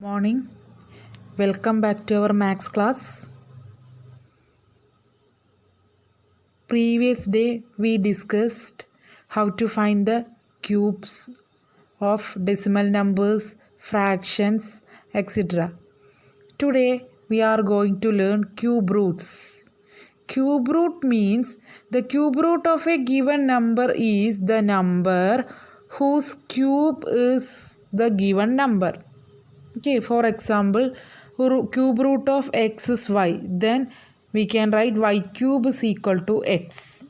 Morning. Welcome back to our maths class. Previous day we discussed how to find the cubes of decimal numbers, fractions, etc. Today we are going to learn cube roots. Cube root means the cube root of a given number is the number whose cube is the given number. Okay, for example, cube root of x is y. Then we can write y cube is equal to x.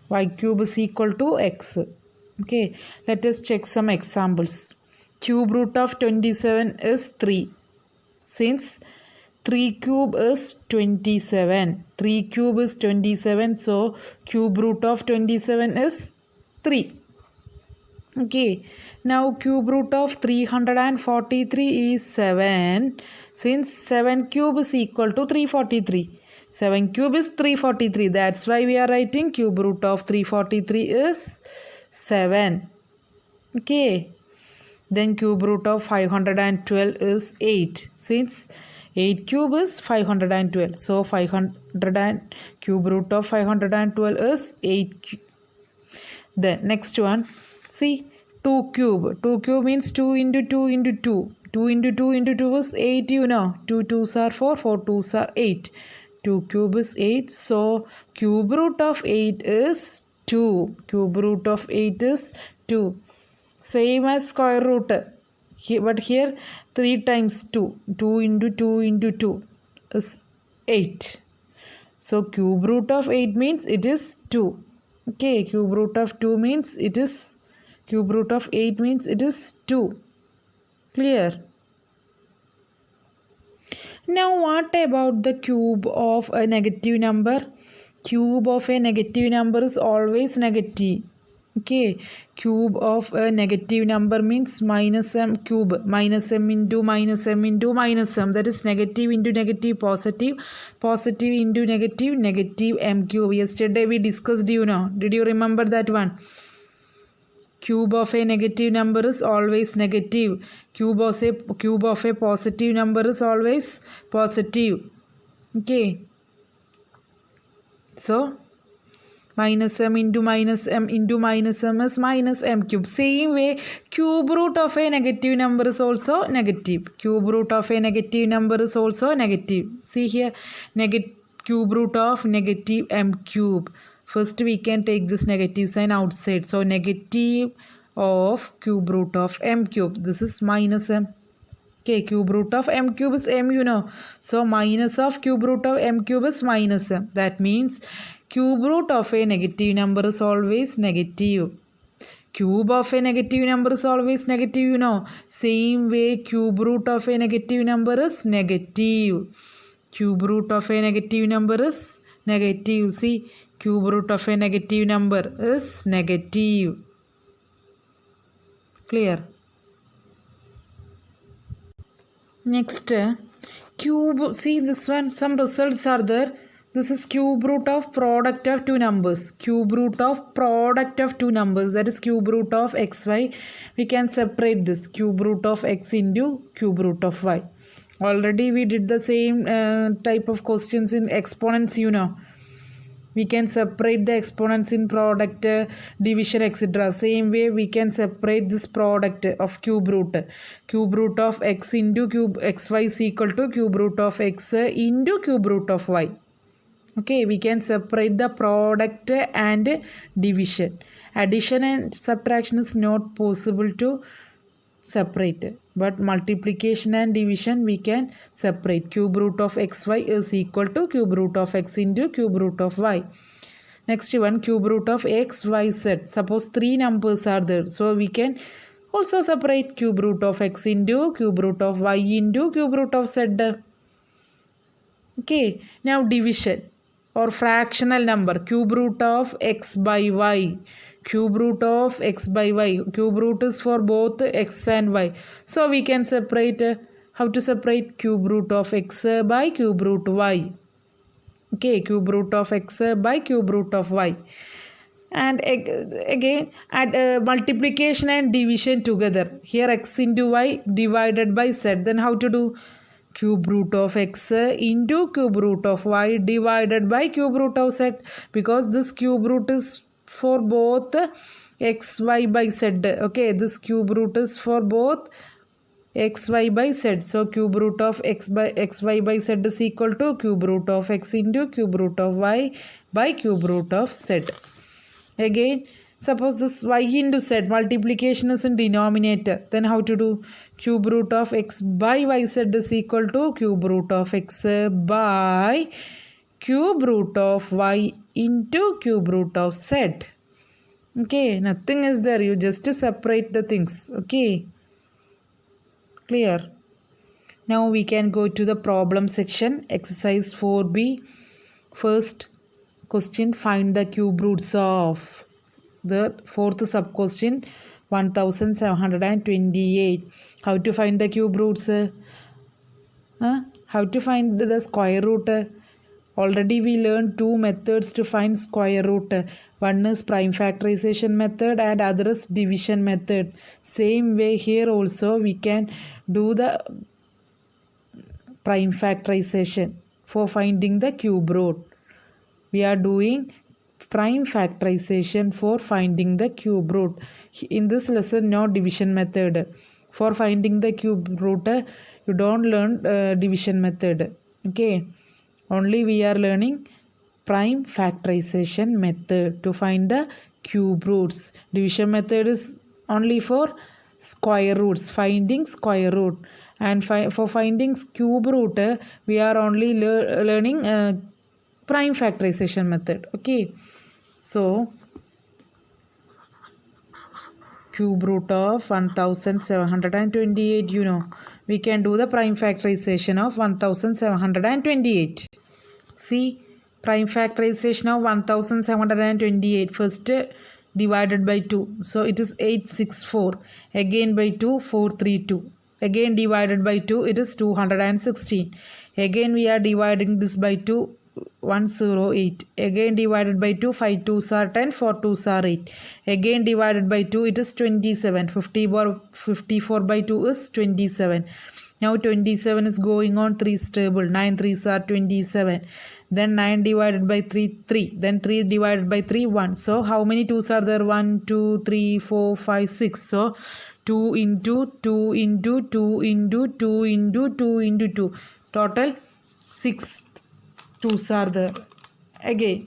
Y cube is equal to x. Okay, let us check some examples. Cube root of 27 is 3. Since 3 cube is 27. 3 cube is 27. So, cube root of 27 is 3. Okay, now cube root of 343 is 7. Since 7 cube is equal to 343. 7 cube is 343. That's why we are writing cube root of 343 is 7. Okay, then cube root of 512 is 8. Since 8 cube is 512. So, cube root of 512 is 8. Then next one. See, 2 cube. 2 cube means 2 into 2 into 2. 2 into 2 into 2 is 8, you know. 2 2s are 4, 4 2s are 8. 2 cube is 8. So, cube root of 8 is 2. Cube root of 8 is 2. Same as square root. But here 3 times 2. 2 into 2 into 2 is 8. So, cube root of 8 means it is 2. Okay, cube root of 2 means it is cube root of 8 means it is 2. Clear? Now what about the cube of a negative number? Cube of a negative number is always negative. Okay, cube of a negative number means minus m cube. Minus m into minus m into minus m. That is negative into negative positive. Positive into negative negative m cube. Yesterday we discussed, you know. Did you remember that one? Cube of a negative number is always negative. Cube of a positive number is always positive. Okay. So, minus m into minus m into minus m is minus m cube. Same way, cube root of a negative number is also negative. Cube root of a negative number is also negative. See here, cube root of negative m cube. First we can take this negative sign outside. So, negative of cube root of m cube. This is minus m. Okay, cube root of m cube is m, you know. So, minus of cube root of m cube is minus m. That means cube root of a negative number is always negative. Cube of a negative number is always negative, you know. Same way, cube root of a negative number is negative. Cube root of a negative number is negative. See, cube root of a negative number is negative. Clear? Next, cube, see this one, some results are there. This is cube root of product of two numbers. Cube root of product of two numbers. That is cube root of xy. We can separate this cube root of x into cube root of y. Already we did the same type of questions in exponents, you know. We can separate the exponents in product, division, etc. Same way we can separate this product of cube root. Cube root of x into cube xy is equal to cube root of x into cube root of y. Okay, we can separate the product and division. Addition and subtraction is not possible to separate. But multiplication and division we can separate. Cube root of xy is equal to cube root of x into cube root of y. Next one, cube root of x, y, z. Suppose 3 numbers are there. So we can also separate cube root of x into cube root of y into cube root of z. Okay, now division or fractional number. Cube root of x by y. Cube root of x by y. Cube root is for both x and y. So we can separate, how to separate cube root of x by cube root y. Okay, cube root of x by cube root of y. And again add multiplication and division together. Here x into y divided by z. Then how to do? Cube root of x into cube root of y divided by cube root of z, because this cube root is for both x, y by z. Okay, this cube root is for both x, y by z. So cube root of x, y by z is equal to cube root of x into cube root of y by cube root of z. Again, suppose this y into z, multiplication is in denominator. Then how to do? Cube root of x by yz is equal to cube root of x by cube root of y into cube root of z. Okay, nothing is there. You just separate the things. Okay, clear? Now we can go to the problem section. Exercise 4b. First question, find the cube roots of. The fourth sub question, 1728. How to find the cube roots? How to find the square root? Already we learned two methods to find square root. One is prime factorization method and other is division method. Same way here also we can do the prime factorization for finding the cube root. We are doing prime factorization for finding the cube root. In this lesson, no division method. For finding the cube root, you don't learn division method. Okay, only we are learning prime factorization method to find the cube roots. Division method is only for square roots, finding square root. And for finding cube root, we are only learning prime factorization method. Okay, so cube root of 1728, you know, we can do the prime factorization of 1728. See, prime factorization of 1728, first divided by 2, so it is 864, again by 2, 432, again divided by 2, it is 216, again we are dividing this by 2, 108, again divided by 2, 5 2s are 10, 4 2s are 8, again divided by 2, it is 27, 54 by 2 is 27. Now 27 is going on 3's table, 9 3s are 27, then 9 divided by 3, 3, then 3 divided by 3, 1. So how many 2s are there? 1 2 3 4 5 6. So 2 into 2 into 2 into 2 into 2 into 2, total 6 2s are there. Again,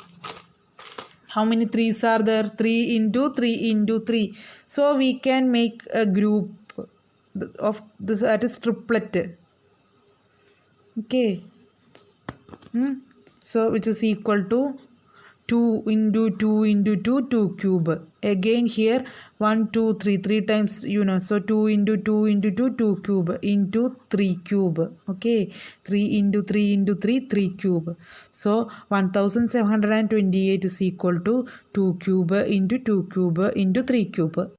how many 3s are there? 3 into 3 into 3. So we can make a group of this, that is triplet. Okay, so which is equal to 2 into 2 into 2, 2 cube. Again here 1 2 3, 3 times, you know, so 2 into 2 into 2, 2 cube into 3 cube. Okay, 3 into 3 into 3, 3 cube. So 1728 is equal to 2 cube into 2 cube into 3 cube.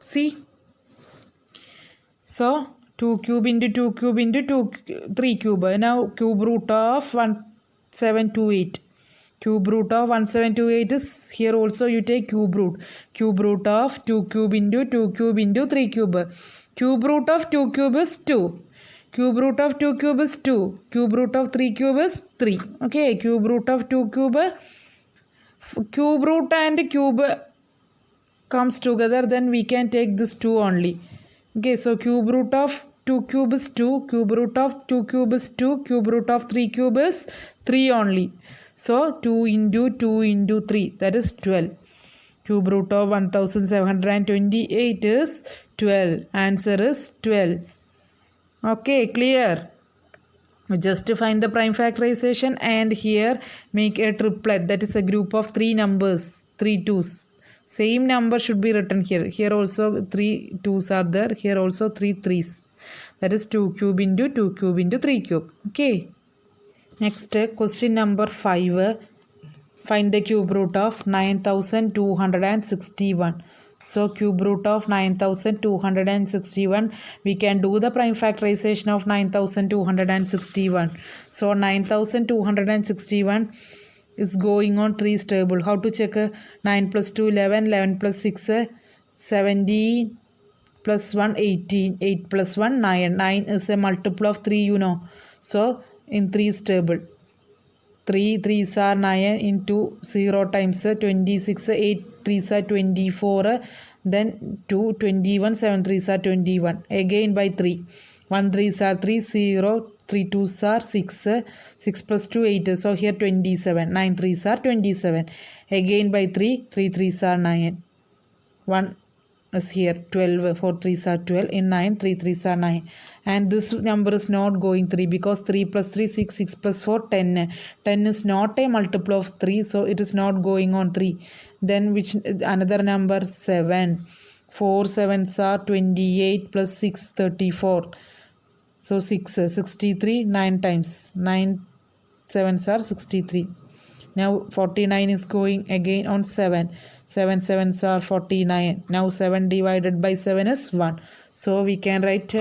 See, so 2 cube into 2 cube into 3 cube. Now cube root of 1728. Cube root of 1728 is, here also you take cube root. Cube root of 2 cube into 2 cube into 3 cube. Cube root of 2 cube is 2. Cube root of 2 cube is 2. Cube root of 3 cube is 3. Okay, cube root of 2 cube. Cube root and cube comes together, then we can take this 2 only. Okay, so cube root of 2 cube is 2, cube root of 2 cube is 2, cube root of 3 cube is 3 only. So 2 into 2 into 3, that is 12. Cube root of 1728 is 12. Answer is 12. Okay, clear? Just to find the prime factorization, and here make a triplet, that is a group of 3 numbers, 3 2's. Same number should be written here. Here also 3 2's are there. Here also 3 3's. That is 2 cube into 2 cube into 3 cube. Okay. Next, question number 5. Find the cube root of 9261. So cube root of 9261. We can do the prime factorization of 9261. So 9261. is going on 3's table. How to check? 9 plus 2, 11, 11 plus 6, 17, plus 1, 18, 8 plus 1, 9. 9 is a multiple of 3, you know. So, in 3's table. 3 3s are 9 into 0 times 26, 8 3s are 24, then 2, 21, 7 3s are 21. Again by 3. 1 3s are 3, 0, 3 2s are 6, 6 plus 2, 8. So here 27, 9 3s are 27. Again by 3, 3 3s are 9. 1 is here 12, 4 3s are 12, in 9 3 3s are 9, and this number is not going 3 because 3 plus 3 6, 6 plus 4 10. 10 is not a multiple of 3, so it is not going on 3. Then which another number? 7. 4 7s are 28 plus 6 34, so 6 63, 9 times 9 7s are 63. Now 49 is going again on 7. 7 7s are 49. Now 7 divided by 7 is 1. So we can write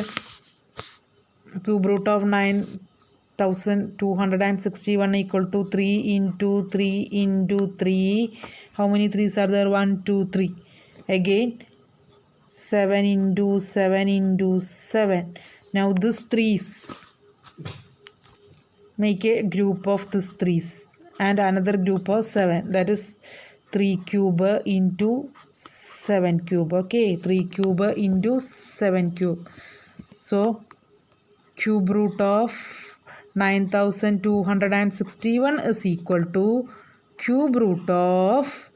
cube root of 9261 equal to 3 into 3 into 3. How many 3's are there? 1, 2, 3. Again 7 into 7 into 7. Now this 3's. Make a group of this 3's. And another group of 7, that is 3 cube into 7 cube. Okay, 3 cube into 7 cube. So cube root of 9261 is equal to cube root of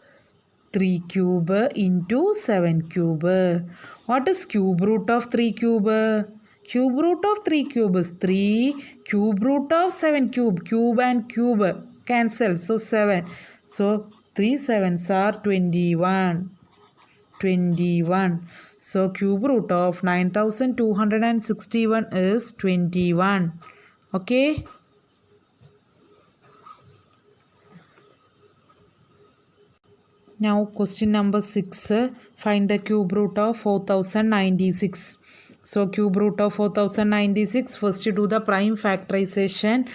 3 cube into 7 cube. What is cube root of 3 cube? Cube root of 3 cube is 3. Cube root of 7 cube. Cube and cube cancel. So 7. So 3 7s are 21. 21. So cube root of 9261 is 21. Okay. Now question number 6. Find the cube root of 4096. So cube root of 4096. First do the prime factorization.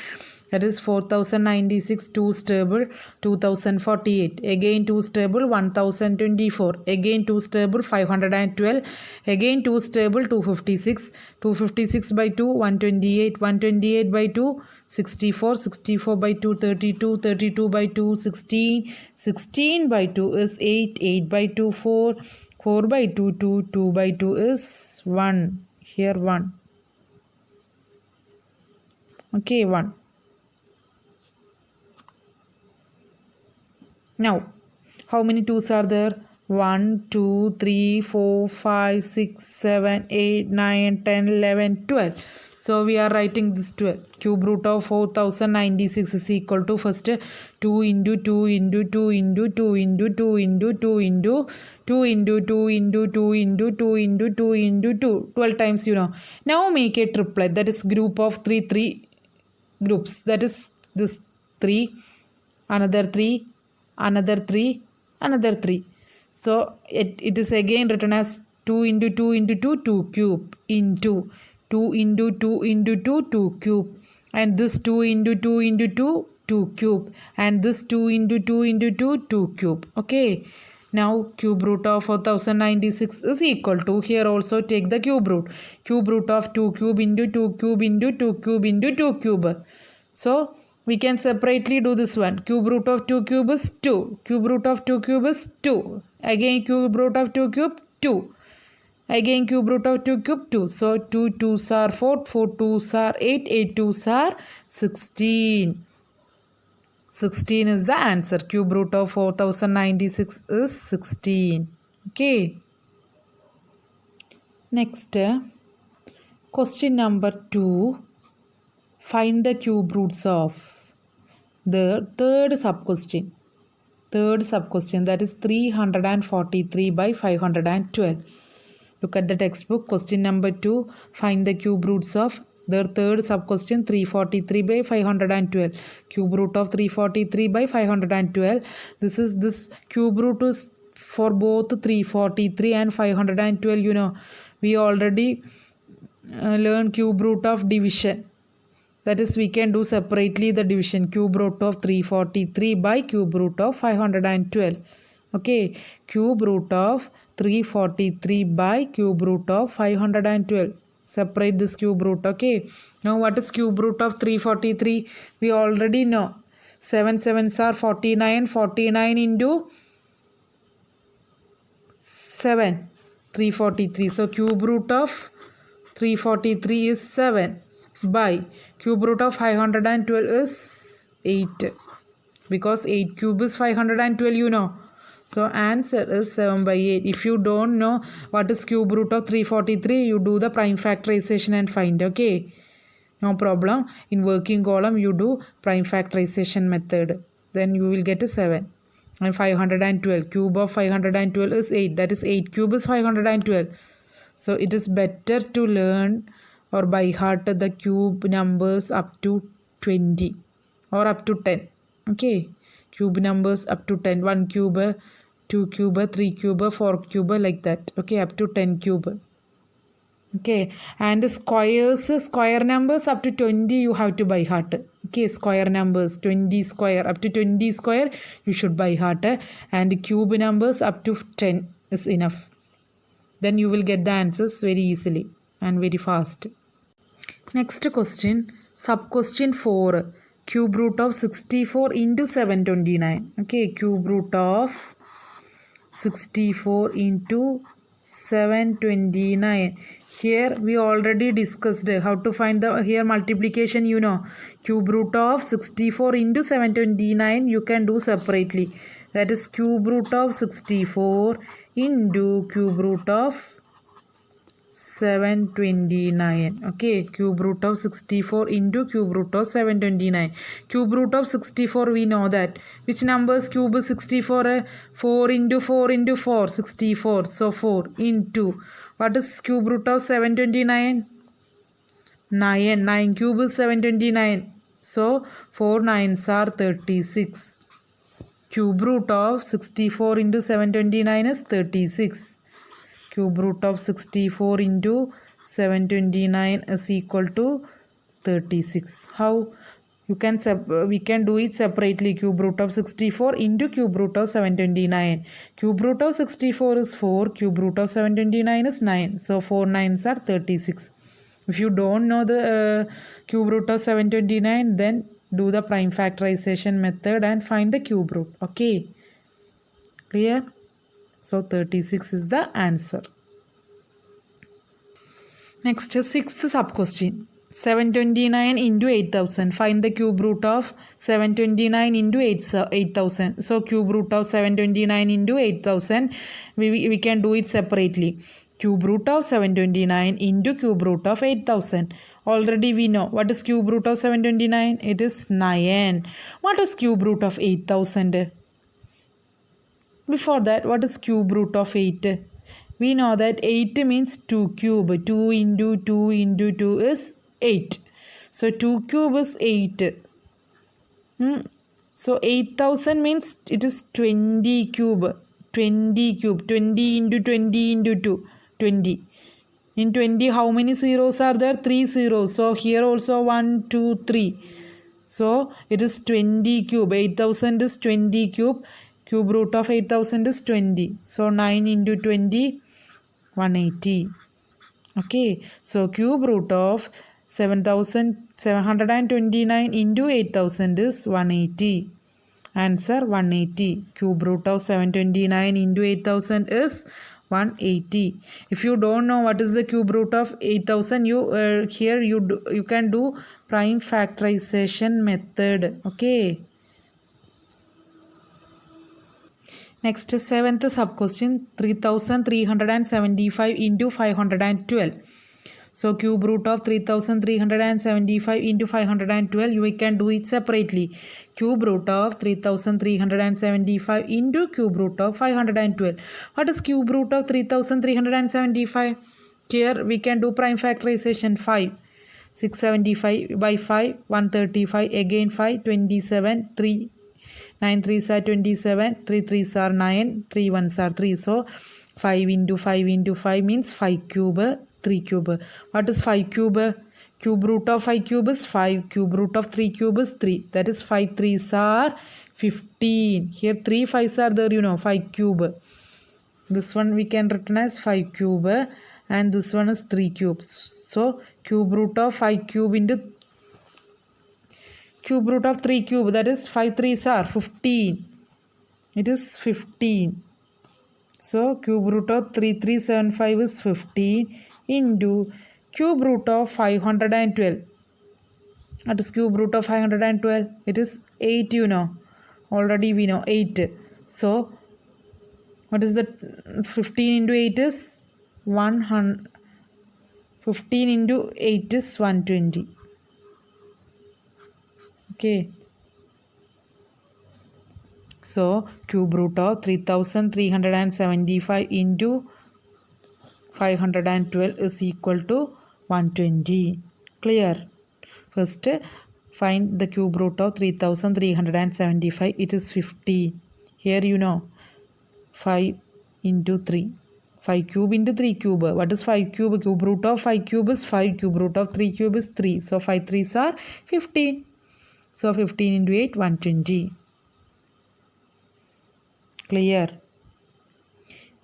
That is 4096, 2's table 2048, again 2's table 1024, again 2's table 512, again 2's table 256, 256 by 2 128, 128 by 2 64, 64 by 2 32, 32 by 2 16, 16 by 2 is 8, 8 by 2 4, 4 by 2 2, 2 by 2 is 1, here 1. Okay, 1. Now, how many 2's are there? 1, 2, 3, 4, 5, 6, 7, 8, 9, 10, 11, 12. So, we are writing this 12. Cube root of 4096 is equal to first 2 into 2 into 2 into 2 into 2 into 2 into 2 into 2 into 2 into 2 into 2 into 2. 12 times, you know. Now, make a triplet. That is group of 3 groups. That is this 3, another 3, another 3, another 3. So it is again written as 2 into 2 into 2, 2 cube into 2 into 2 into 2, 2 cube, and this 2 into 2 into 2, 2 cube, and this 2 into 2 into 2, 2 cube. Okay. Now cube root of 4096 is equal to, here also take the cube root. Cube root of 2 cube into 2 cube into 2 cube into 2 cube. So we can separately do this one. Cube root of 2 cube is 2. Cube root of 2 cube is 2. Again cube root of 2 cube 2. Again cube root of 2 cube 2. So 2 2's are 4. 4 2's are 8. 8 2's are 16. 16 is the answer. Cube root of 4096 is 16. Okay. Next, question number 2. Find the cube roots of the third sub-question. Third sub-question, that is 343 by 512. Look at the textbook. Question number 2. Find the cube roots of the third sub-question 343 by 512. Cube root of 343 by 512. This cube root is for both 343 and 512. You know, we already learned cube root of division. That is, we can do separately the division. Cube root of 343 by cube root of 512. Okay, cube root of 343 by cube root of 512. Separate this cube root. Okay, now what is cube root of 343? We already know. 7 7s are 49. 49 into 7, 343. So cube root of 343 is 7 by cube root of 512 is 8, because 8 cube is 512, you know. So answer is 7 by 8. If you don't know what is cube root of 343, you do the prime factorization and find. Okay, no problem. In working column you do prime factorization method, then you will get a 7. And 512, cube of 512 is 8, that is 8 cube is 512. So it is better to learn or by heart the cube numbers up to 20 or up to 10. Okay, cube numbers up to 10, 1 cube, 2 cube, 3 cube, 4 cube, like that. Okay, up to 10 cube. Okay, and square numbers up to 20 you have to by heart. Okay, square numbers 20 square, up to 20 square you should by heart, and cube numbers up to 10 is enough. Then you will get the answers very easily and very fast. Next question, sub question 4, cube root of 64 into 729. Okay, cube root of 64 into 729. Here we already discussed how to find the here multiplication, you know. Cube root of 64 into 729 you can do separately. That is cube root of 64 into cube root of 729. Okay, cube root of 64 into cube root of 729. Cube root of 64 we know that. Which numbers cube is 64? 4 into 4 into 4, 64. So 4 into, what is cube root of 729? 9. 9 cube is 729. So 4 9s are 36. Cube root of 64 into 729 is 36. Cube root of 64 into 729 is equal to 36. How? We can do it separately. Cube root of 64 into cube root of 729. Cube root of 64 is 4. Cube root of 729 is 9. So 4 9s are 36. If you don't know the cube root of 729, then do the prime factorization method and find the cube root. Okay, clear? So 36 is the answer. Next, sixth sub question. 729 into 8000. Find the cube root of 729 into 8000. So cube root of 729 into 8000, we can do it separately. Cube root of 729 into cube root of 8000. Already we know what is cube root of 729. It is 9. What is cube root of 8000? Before that, what is cube root of 8? We know that 8 means 2 cube. 2 into 2 into 2 is 8. So 2 cube is 8. So 8000 means it is 20 cube. 20 cube. 20 into 20 into 2. 20. In 20, how many zeros are there? 3 zeros. So here also 1, 2, 3. So it is 20 cube. 8000 is 20 cube. Cube root of 8000 is 20. So 9 into 20, 180. Okay. So cube root of 729 into 8000 is 180. Answer 180. Cube root of 729 into 8000 is 180. If you don't know what is the cube root of 8000, you can do prime factorization method. Okay. Next, seventh sub question, 3375 into 512. So cube root of 3375 into 512, we can do it separately. Cube root of 3375 into cube root of 512. What is cube root of 3375? Here we can do prime factorization. 5. 675 by 5, 135, again 5, 27, 3. 9 3s are 27, 3 3s are 9, 3 1s are 3. So 5 into 5 into 5 means 5 cube, 3 cube. What is 5 cube? Cube root of 5 cube is 5. Cube root of 3 cube is 3. That is 5 3s are 15. Here 3 5s are there, 5 cube. This one we can written as 5 cube and this one is 3 cubes. So cube root of 5 cube into cube root of 3 cube, that is 5 3s are 15. It is 15. So cube root of 3375 is 15 into cube root of 512. What is cube root of 512? It is 8, Already we know 8. So what is that? 15 into 8 is 100. 15 into 8 is 120. Okay. So cube root of 3375 into 512 is equal to 120. Clear? First, find the cube root of 3375. It is 50. Here 5 into 3. 5 cube into 3 cube. What is 5 cube? Cube root of 5 cube is 5. Cube root of 3 cube is 3. So 5 3s are 15. So 15 into 8, 120. Clear?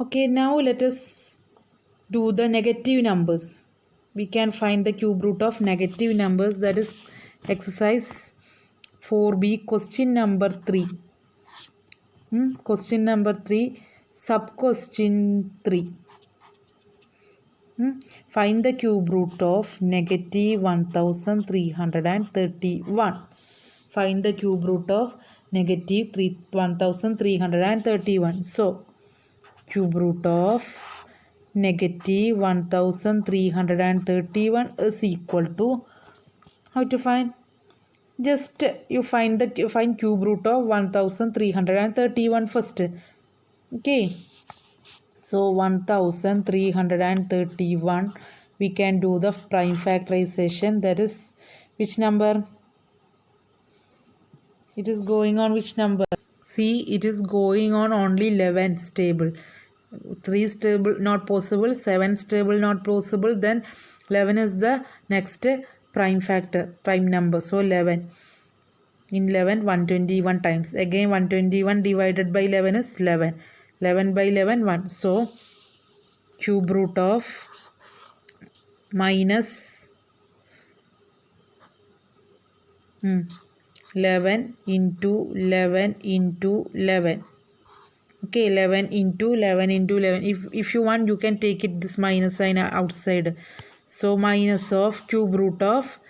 Okay, now let us do the negative numbers. We can find the cube root of negative numbers. That is exercise 4b, question number 3. Question number 3, sub question 3. Find the cube root of negative 1331. Find the cube root of negative 1331. So, cube root of negative 1331 is equal to, how to find? Just you find cube root of 1331 first. Okay. So 1331, we can do the prime factorization. That is which number? It is going on which number? See, it is going on only 11 stable. 3 stable not possible, 7 stable not possible. Then 11 is the next prime factor, prime number. So 11. In 11, 121 times. Again 121 divided by 11 is 11. 11 by 11, 1. So cube root of minus 11 into 11 into 11. Okay, 11 into 11 into 11. If you want, you can take it this minus sign outside. So minus of cube root of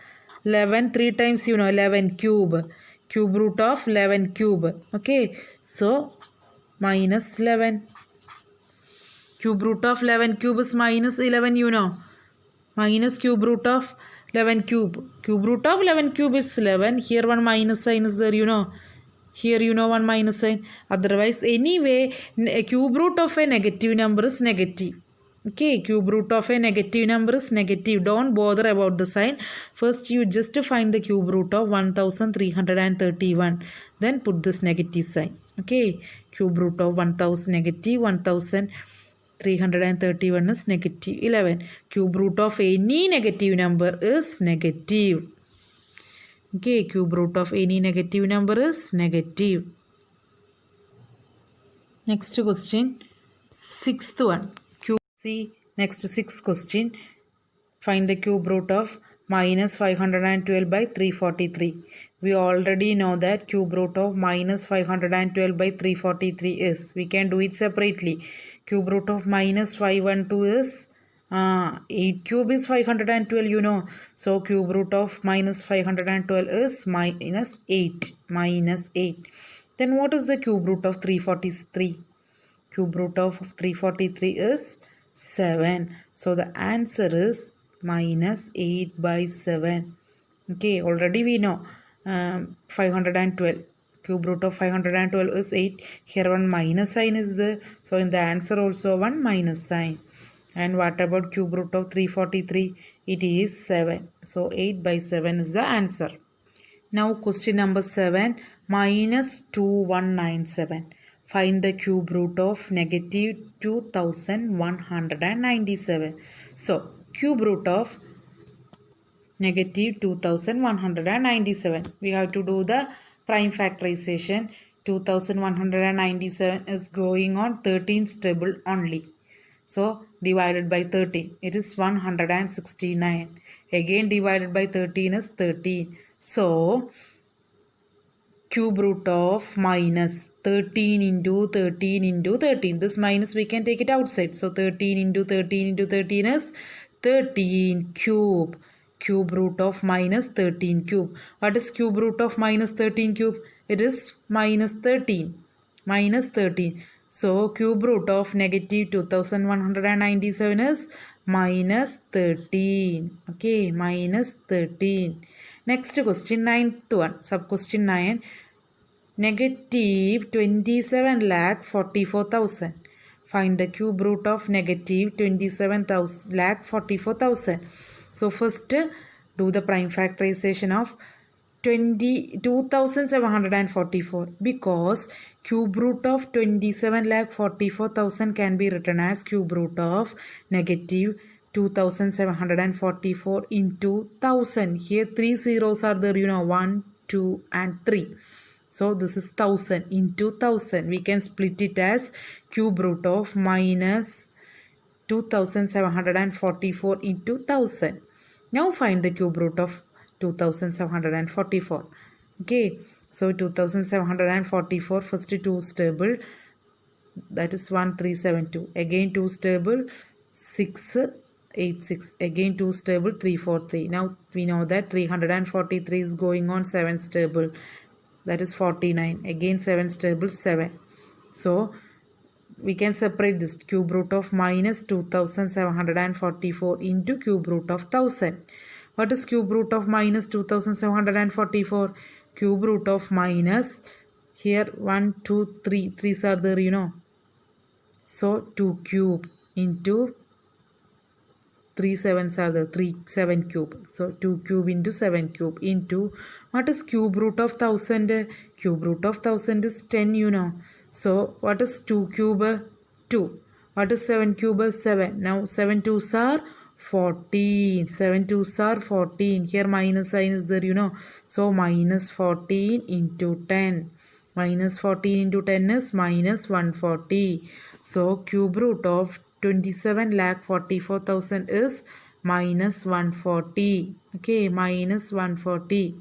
11 3 times 11 cube. Cube root of 11 cube. Okay, so minus 11. Cube root of 11 cube is minus 11 Minus cube root of 11 cube. Cube root of 11 cube is 11. Here one minus sign is there Here one minus sign. Otherwise, anyway, a cube root of a negative number is negative. Okay, cube root of a negative number is negative. Don't bother about the sign. First, you just find the cube root of 1331. Then put this negative sign. Okay, cube root of 1000 negative 1331 is negative 11. Cube root of any negative number is negative. Okay, cube root of any negative number is negative. Next question, sixth one. See, next sixth question. Find the cube root of minus 512 by 343. We already know that cube root of minus 512 by 343 is. We can do it separately. Cube root of minus 512 is 8 cube is 512 So cube root of minus 512 is minus 8. Minus 8. Then what is the cube root of 343? Cube root of 343 is 7. So the answer is minus 8 by 7. Okay, already we know 512. Cube root of 512 is 8. Here one minus sign is there. So in the answer also one minus sign. And what about cube root of 343? It is 7. So 8 by 7 is the answer. Now question number 7. Minus 2197. Find the cube root of negative 2197. So cube root of negative 2197. We have to do the prime factorization. 2197 is going on 13th table only. So divided by 13, it is 169. Again divided by 13 is 13. So cube root of minus 13 into 13 into 13. This minus we can take it outside. So 13 into 13 into 13 is 13 cube. Cube root of minus 13 cube. What is cube root of minus 13 cube? It is minus 13. Minus 13. So cube root of negative 2197 is minus 13. Okay, minus 13. Next question, ninth one. Sub question 9. Negative 27,44,000. Find the cube root of negative 27,44,000. So first do the prime factorization of 22,744 because cube root of 27,44,000 can be written as cube root of negative 2,744 into 1000. Here three zeros are there, 1, 2 and 3. So this is 1000 into 1000. We can split it as cube root of minus 2744 into 1000. Now find the cube root of 2744. Okay, so 2744, first 2 stable, that is 1372. Again 2 stable, 686. Again 2 stable, 343. Now we know that 343 is going on 7 stable, that is 49. Again 7 stable, 7. So we can separate this cube root of minus 2744 into cube root of 1000. What is cube root of minus 2744? Cube root of minus, here 1, 2, 3. 3's are there, So 2 cube into 3 7's are there, 3 7 cube. So 2 cube into 7 cube into, what is cube root of 1000? Cube root of 1000 is 10, So what is 2 cube? 2. What is 7 cube? 7. Now 7 2's are 14. 7 2's are 14. Here minus sign is there, So minus 14 into 10. Minus 14 into 10 is minus 140. So cube root of 27,44,000 is minus 140. Okay, minus 140.